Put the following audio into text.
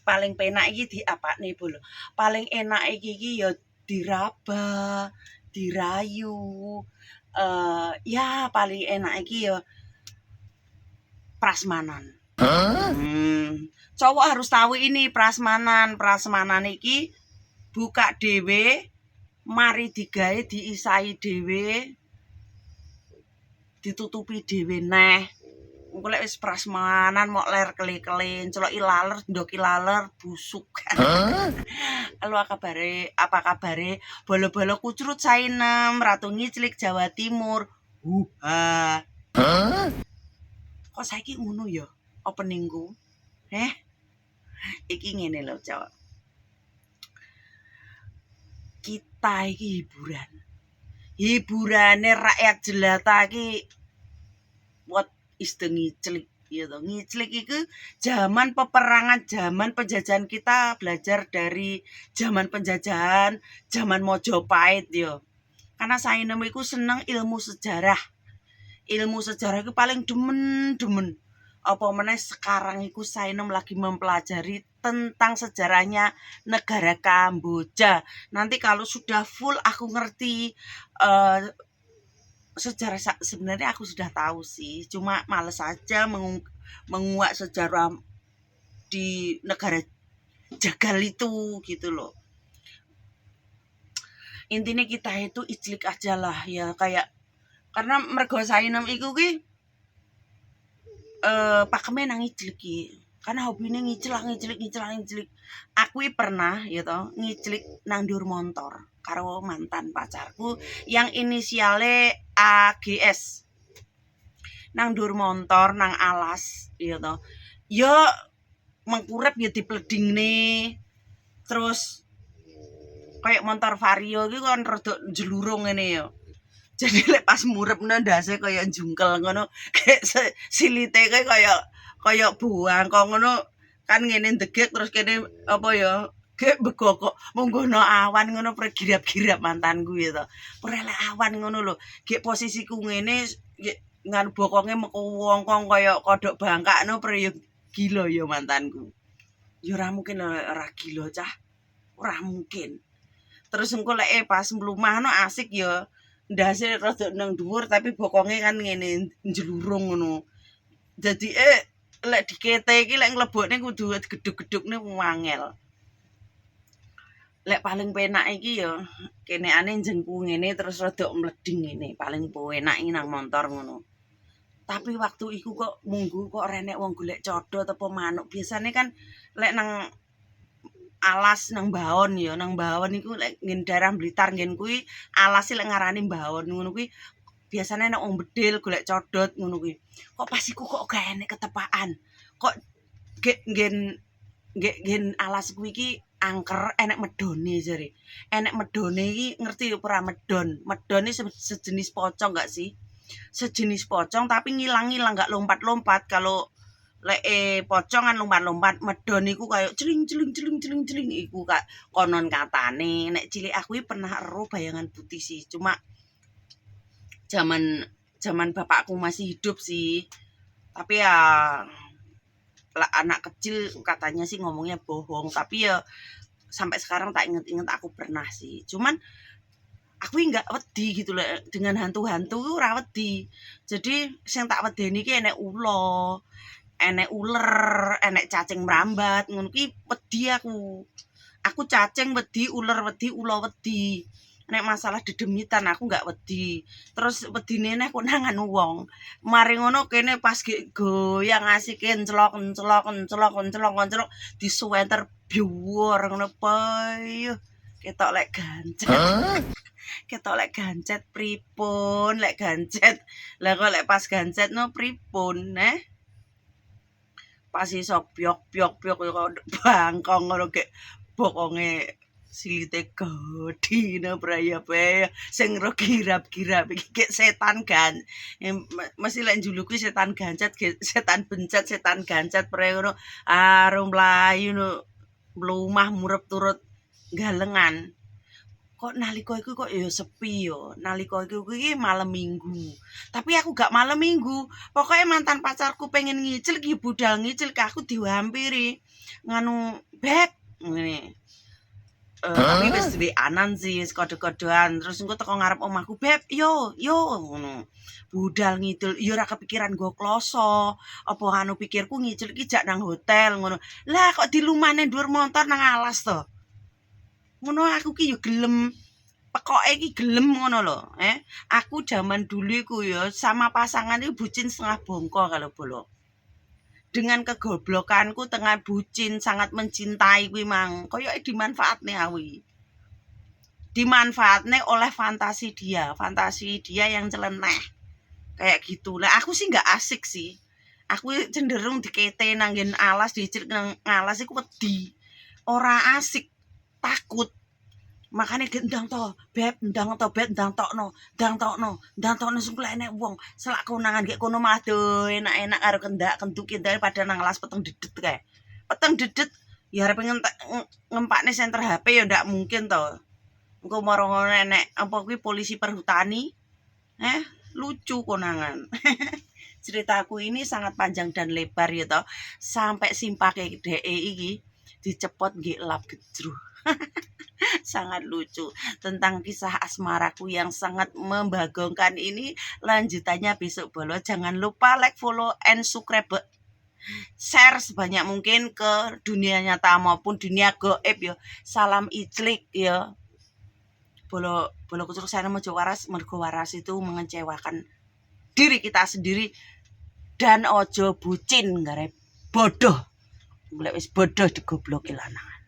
paling penak iki diapakne bolo. Paling enak iki ya diraba, dirayu. Ya paling enak iki ya prasmanan. Cowok harus tahu ini prasmanan. Prasmanan iki buka dhewe, mari digawe diisai dhewe, ditutupi dhewe neh. Engko lek wis prasmanan mok ler kele-kele, celoki laler, ndoki laler busuk. Halo apa kabare? Bolo-bolo kucrut sainem, Ratu Ngiclik Jawa Timur. Huha. Kok saiki ngono ya openingku? Iki ngene lho, Cok. Kita iki hiburan. Hiburane rakyat jelata iki what is the ngiclik gitu. Ngiclik itu zaman peperangan, zaman penjajahan, kita belajar dari zaman penjajahan, zaman Mojopahit yo. Karena saya iku seneng ilmu sejarah. Ilmu sejarah itu paling demen. Apa meneh sekarang iku saya lagi mempelajari tentang sejarahnya negara Kamboja. Nanti kalau sudah full aku ngerti sejarah, sebenarnya aku sudah tahu sih, cuma males aja menguak sejarah di negara jagal itu gitu loh. Intinya kita itu iclik aja lah ya, kayak karena mergo sainem iku ki pakeme nang iclik ki. Karena hobine ngiclik. Aku pernah ya toh ngiclik nang ndur montor karo mantan pacarku yang inisiale AGS. Nang ndur montor nang alas ya toh. Yo mengkurep ya dipledingne. Terus kayak motor Vario iki kan rada jelurung ngene ya. Jadi lek pas murepno ndase kaya jungkel ngono, kayak silite kaya buang kok ngono kan ngene ndegek terus kene apa ya kayak begokok munggono awan ngono pergirap-girap mantanku ya to. Perelek awan ngono lho. Gek posisiku ngene ngan bokonge meku wongkong kaya kodok bangkak no pre gila ya mantanku. Ya ora mungkin ora gila cah. Ora mungkin. Terus engko lek pas mlumah no asik ya. Ndase rada nang dhuwur tapi bokonge kan ngene njlurung ngono. Jadi lek dikete iki lek nglebokne kudu gedhug-gedhugne wangel. Lek paling penak iki ya kenekane jengku ngene terus rada mleding ngene, paling penak iki nang montor ngono. Tapi waktu iku kok munggu kok renek wong golek codot apa manuk. Biasane kan lek nang alas nang Baon ya, nang Baon iku lek ngen daerah Blitar ngen kuwi alas lek ngarani Baon ngono kuwi biasane nek wong bedil golek codot ngono kuwi. Kok pas iku kok gak enek ketepaan. Kok gen alas kuwi iki angker enek medone jare. Enek medone iki ngerti ora medon. Medone sejenis pocong gak sih? Sejenis pocong tapi ngilang-ngilang gak lompat-lompat. Kalau lek pocong kan lompat-lompat, medon iku kayak celing iku kak konon katane. Nek cilik aku pernah ero bayangan putih sih, cuma zaman bapakku masih hidup sih. Tapi ya anak kecil katanya sih ngomongnya bohong, tapi ya sampai sekarang tak inget-inget aku pernah sih. Cuman aku nggak wedi gitu loh dengan hantu-hantu ora wedi. Jadi sing tak wedeni iki enek ulo, enek uler, enek cacing merambat, ngono ki wedi aku. Aku cacing wedi, uler wedi, ulo wedi. Nek masalah dedemitan aku nggak wedi. Terus wedine nek konangan wong. Mari ngono kene pas goyang asike encelok disuwenter biwur ngono payu. Ketok lek gancet. Ketok lek gancet pripun, lek gancet. Lah kok lek pas gancet no pripun, pas iso pyok bangkong ngono gek bokonge silite godine braya-braya sing ro girap-girap iki gek setan gan. Mesti lek njuluki setan gancet, setan bencet, setan gancet pre ngono arum mlayu no mlumah murep turut galengan. kok nalika iku kok ya sepi yo. Nalika iku iki malam Minggu. Tapi aku gak malam Minggu. Pokoknya mantan pacarku pengen ngicil iki budal ngicil ke aku diwampiri. Nganu, "Beb," ngene. Tapi wis duwe anan sih, kode-kodean. Terus engko teko ngarep omahku, "Beb, yo, ngono. Budal ngidul, yo ora kepikiran go kloso. Apa anu pikirku ngicil iki jak nang hotel ngono. Lah kok dilumane dhuwur motor nang alas to. Ngono aku ki yo gelem. Pekoke iki gelem ngono lho, Aku zaman dulu iku yo sama pasangan itu bucin setengah bongko kalau bolo. Dengan kegoblokanku tengah bucin sangat mencintai kuwi mang koyoke dimanfaatne awi. Dimanfaatne oleh fantasi dia yang celeneh. Kayak gitu. Lah aku sih nggak asik sih. Aku cenderung dikete nanggen alas dicil nang alas iku wedi. Ora asik, takut. Makanya ndang to, Beb, ndang tokno supaya enek wong selak konangan gek kono malah do enak-enak karo kendak-kenduk daripada nang alas peteng dedet kae. Peteng dedet ya arep ngempakne senter HP ya ndak mungkin to. Engko maro ngono enek apa kuwi polisi perhutani. Lucu konangan. Ceritaku ini sangat panjang dan lebar ya toh. Sampai simpake DE iki dicepot nggih lap gejruh. Sangat lucu tentang kisah asmaraku yang sangat membagongkan ini. Lanjutannya besok bolo. Jangan lupa like, follow, and subscribe. Share sebanyak mungkin ke dunia nyata maupun dunia goib yo. Salam iclik yo. Bolo kucuk sana mojo waras, mergo waras itu mengecewakan diri kita sendiri dan ojo bucin garep bodoh. Mulai wis bodoh digobloki lanangan.